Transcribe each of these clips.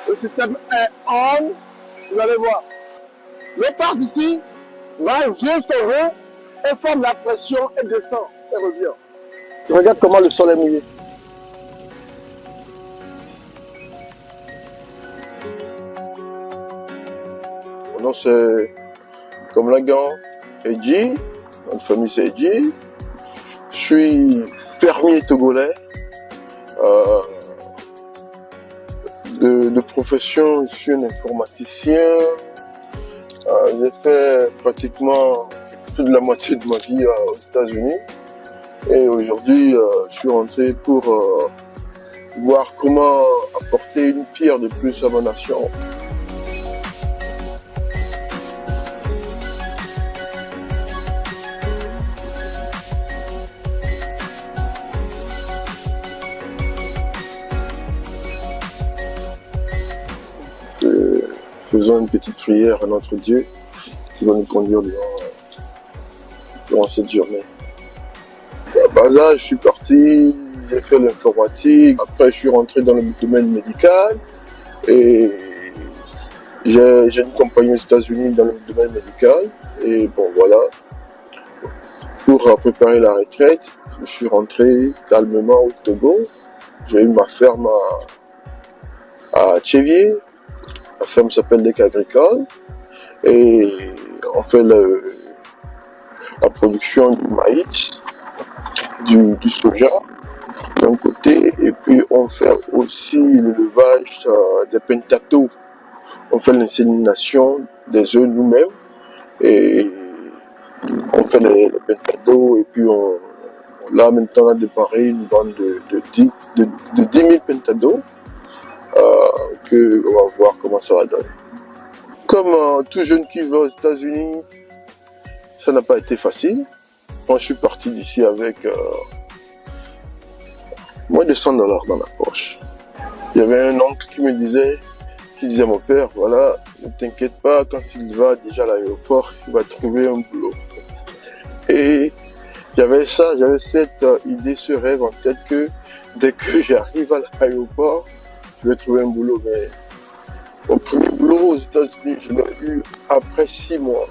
Le système est on. Vous allez voir. Le part d'ici va jusqu'au haut et forme la pression et descend et revient. Regarde comment le sol est mouillé. Mon nom c'est comme Lagan Edji, ma famille c'est Edji. Je suis fermier togolais. De profession, je suis un informaticien. J'ai fait pratiquement toute la moitié de ma vie aux États-Unis. Et aujourd'hui, je suis rentré pour voir comment apporter une pierre de plus à ma nation. Faisons une petite prière à notre Dieu qui va nous conduire durant cette journée. À Baza, je suis parti, j'ai fait l'informatique, après je suis rentré dans le domaine médical et j'ai une compagnie aux États-Unis dans le domaine médical et bon voilà, pour préparer la retraite, je suis rentré calmement au Togo, j'ai eu ma ferme à Tchévier. La ferme s'appelle Lec Agricole et on fait la production du maïs, du soja d'un côté et puis on fait aussi l'élevage des pentatos. On fait l'insémination des œufs nous-mêmes et on fait les pentatos et puis là maintenant on a démarré une bande de 10 000 pentatos. Que on va voir comment ça va donner. Comme tout jeune qui va aux États-Unis, ça n'a pas été facile. Moi, je suis parti d'ici avec moins de $100 dans la poche. Il y avait un oncle qui disait à mon père, voilà, ne t'inquiète pas, quand il va déjà à l'aéroport, il va trouver un boulot. Et j'avais cette idée, ce rêve en tête que dès que j'arrive à l'aéroport, je vais trouver un boulot, mais mon premier boulot aux États-Unis, je l'ai eu après 6 mois.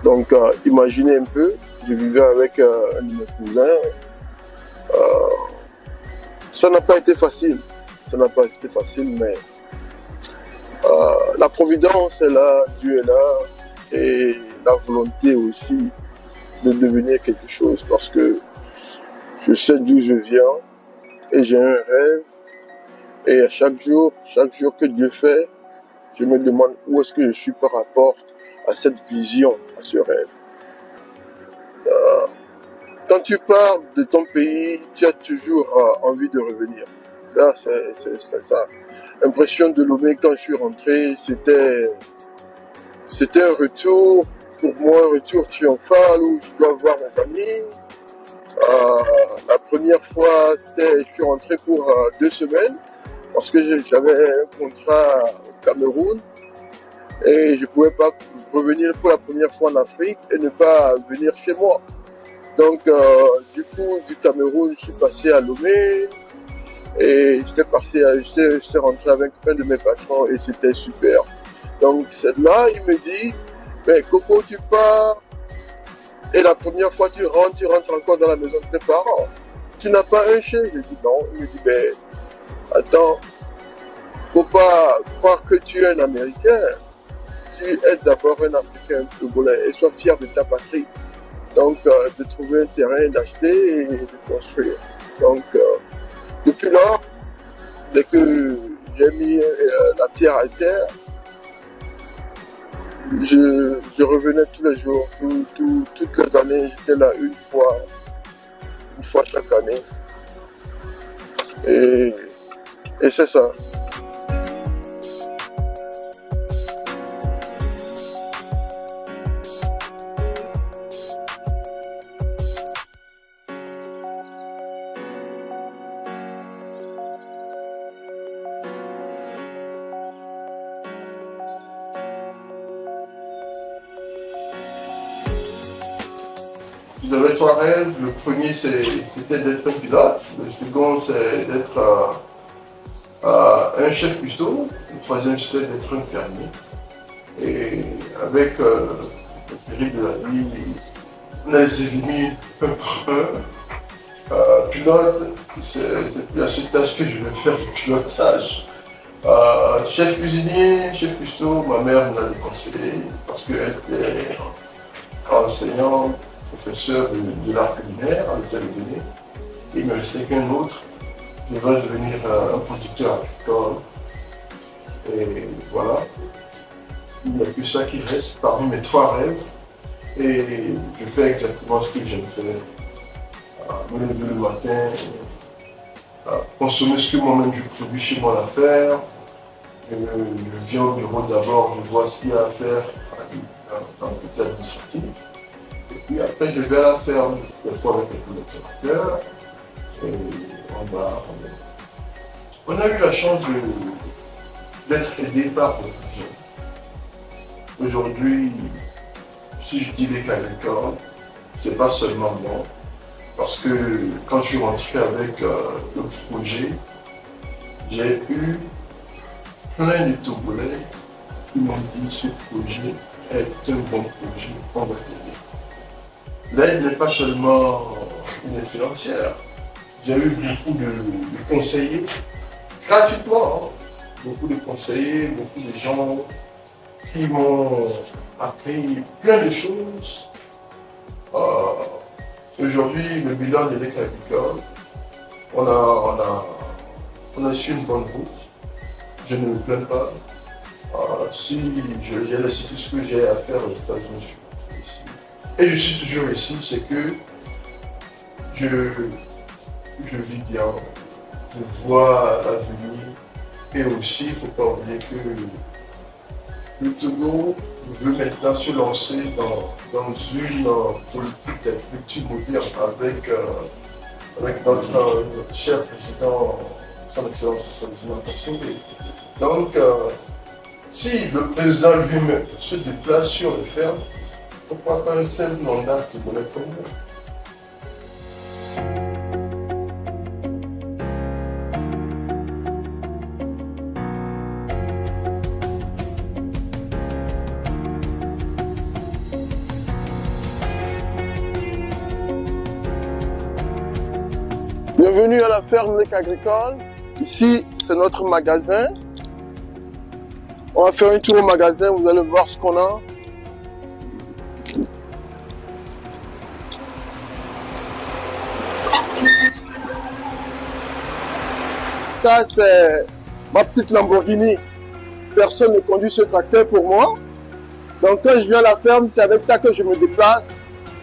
Donc, imaginez un peu, je vivais avec un de mes cousins. Ça n'a pas été facile. Mais la providence est là, Dieu est là, et la volonté aussi de devenir quelque chose, parce que je sais d'où je viens et j'ai un rêve. Et à chaque jour que Dieu fait, je me demande où est-ce que je suis par rapport à cette vision, à ce rêve. Quand tu pars de ton pays, tu as toujours envie de revenir. Ça, c'est ça. L'impression de Lomé quand je suis rentré, c'était un retour, pour moi, un retour triomphal où je dois voir mes amis. La première fois, je suis rentré pour 2 semaines. Parce que j'avais un contrat au Cameroun et je ne pouvais pas revenir pour la première fois en Afrique et ne pas venir chez moi. Donc, du coup, du Cameroun, je suis passé à Lomé et j'étais rentré avec un de mes patrons et c'était super. Donc, c'est là, il me dit, mais Coco, tu pars et la première fois tu rentres encore dans la maison de tes parents. Tu n'as pas un chien? Je dis non. Il me dit, ben, attends, faut pas croire que tu es un Américain. Tu es d'abord un Africain togolais et sois fier de ta patrie. Donc, de trouver un terrain, d'acheter et de construire. Donc, depuis là, dès que j'ai mis la pierre à terre, je revenais tous les jours, toutes les années, j'étais là une fois chaque année. Et c'est ça. J'avais 3 rêves. Le premier, c'était d'être un pilote. Le second, c'est d'être un chef cuistot, le troisième c'était d'être un fermier. Et avec le péril de la vie, on a les éliminés un par un. Pilote, c'est plus à cette tâche que je vais faire le pilotage. Chef cuisinier, chef cuistot, ma mère me l'a déconseillé parce qu'elle était enseignante, professeur de l'art culinaire à l'hôtel de Bénin. Il me restait qu'un autre. Je vais devenir un producteur agricole. Et voilà. Il n'y a que ça qui reste parmi mes 3 rêves. Et je fais exactement ce que j'aime faire. Me lever le matin, consommer ce que moi-même je produis chez moi à faire. Je viens au bureau d'abord, je vois ce qu'il y a à faire dans le côté administratif. Et puis après, je vais à la ferme, des fois avec les collaborateurs. Et on a eu la chance d'être aidé par beaucoup de gens. Aujourd'hui, si je dis les agricoles, c'est pas seulement moi. Parce que quand je suis rentré avec le projet, j'ai eu plein de Togolais qui m'ont dit ce projet est un bon projet, on va t'aider. L'aide n'est pas seulement une aide financière. J'ai eu beaucoup de conseillers gratuitement, hein. Beaucoup de conseillers, beaucoup de gens qui m'ont appris plein de choses. Aujourd'hui, le bilan de l'EC agricole, on a su une bonne route. Je ne me plains pas. Si j'ai laissé tout ce que j'ai à faire aux États-Unis, je suis ici. Et je suis toujours ici, c'est que je vis bien, je vois l'avenir. Et aussi, il ne faut pas oublier que le Togo veut maintenant se lancer dans une politique d'agriculture moderne avec notre cher président, son excellence Sassou Nguesso. Donc, si le président lui-même se déplace sur les fermes, pourquoi pas un simple mandat qui connaît comme nous? Bienvenue à la ferme Lec Agricole. Ici, c'est notre magasin. On va faire un tour au magasin, vous allez voir ce qu'on a. Ça, c'est ma petite Lamborghini. Personne ne conduit ce tracteur pour moi. Donc quand je viens à la ferme, c'est avec ça que je me déplace.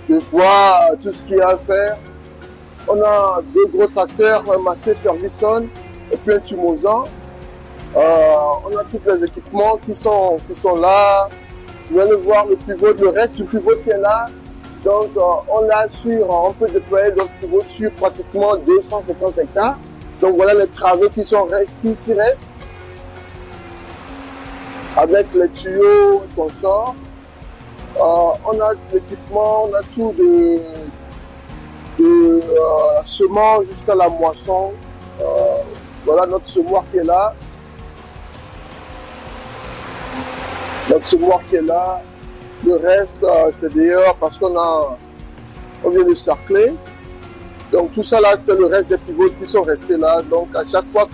Je vois tout ce qu'il y a à faire. On a 2 gros tracteurs, un Massey Ferguson et puis un Tumosan. On a tous les équipements qui sont là. Vous allez voir le reste du pivot qui est là. Donc on peut déployer notre pivot sur pratiquement 250 hectares. Donc voilà les travées qui restent. Avec les tuyaux et consorts. On a l'équipement, on a tout de la semence jusqu'à la moisson. Voilà notre semoir qui est là. Le reste, c'est dehors parce qu'on vient de cercler. Donc tout ça là, c'est le reste des pivots qui sont restés là. Donc à chaque fois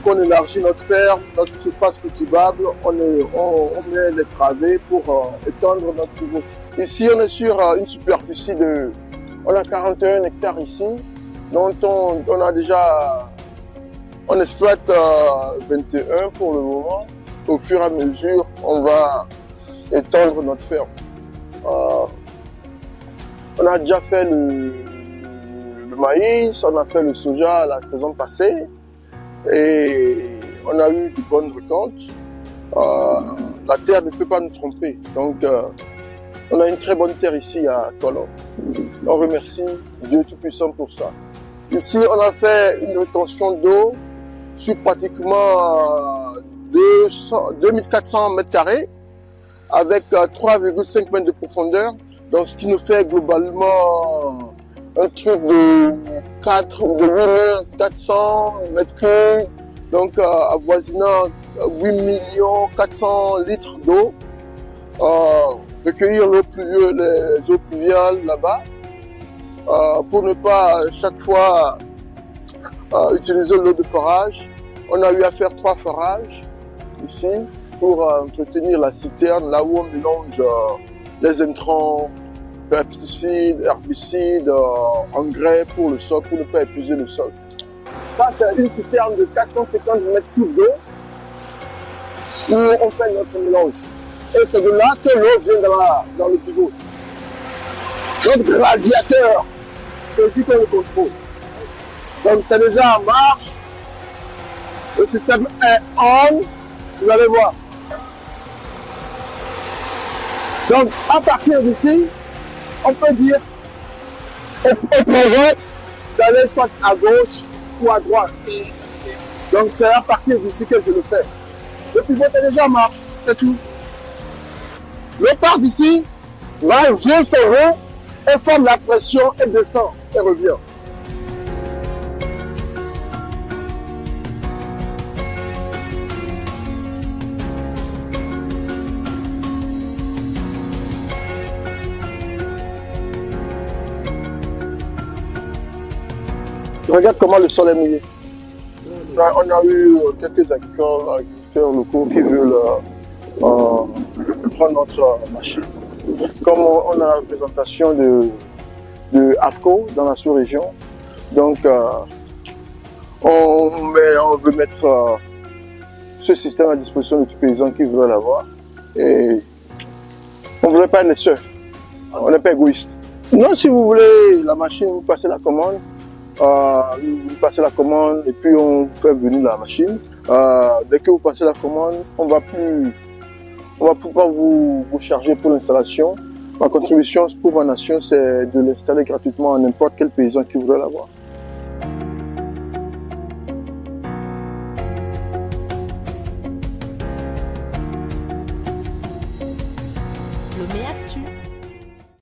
qu'on élargit notre ferme, notre surface cultivable, on met les travées pour étendre notre pivot. Ici, on est sur une superficie on a 41 hectares ici, dont on exploite 21 pour le moment. Au fur et à mesure, on va étendre notre ferme. On a déjà fait le maïs, on a fait le soja la saison passée et on a eu de bonnes récoltes. La terre ne peut pas nous tromper, donc on a une très bonne terre ici à Tolon. On remercie Dieu Tout-Puissant pour ça. Ici, on a fait une rétention d'eau sur pratiquement 2400 mètres carrés avec 3,5 mètres de profondeur. Donc, ce qui nous fait globalement un truc de 8400 mètres cubes donc avoisinant 8 400 000 litres d'eau, recueillir les eaux pluviales là-bas, pour ne pas chaque fois utiliser l'eau de forage. On a eu à faire 3 forages ici pour entretenir la citerne, là où on mélange les intrants, pesticides, herbicides, engrais pour le sol, pour ne pas épuiser le sol. Ça, c'est une citerne de 450 mètres cubes d'eau où on fait notre mélange. Et c'est de là que l'eau vient dans le pivot. Notre radiateur, c'est ici qu'on le contrôle. Donc c'est déjà en marche. Le système est on. Vous allez voir. Donc à partir d'ici, on peut dire au provoque d'aller soit à gauche ou à droite. Donc c'est à partir d'ici que je le fais. Le pivot est déjà en marche, c'est tout. L'eau part d'ici, va jusqu'au haut, et forme la pression et descend et revient. Regarde comment le sol est mouillé. On a eu quelques agriculteurs locaux qui veulent prendre notre machine. Comme on a la représentation de AFCO dans la sous-région, donc on veut mettre ce système à disposition de tous les paysans qui veulent l'avoir. Et on ne voudrait pas être seul. On n'est pas égoïste. Non, si vous voulez la machine, vous passez la commande. Vous passez la commande et puis on fait venir la machine. Dès que vous passez la commande, on va pas vous charger pour l'installation. Ma contribution pour ma nation, c'est de l'installer gratuitement à n'importe quel paysan qui voudrait l'avoir. Lomé Actu.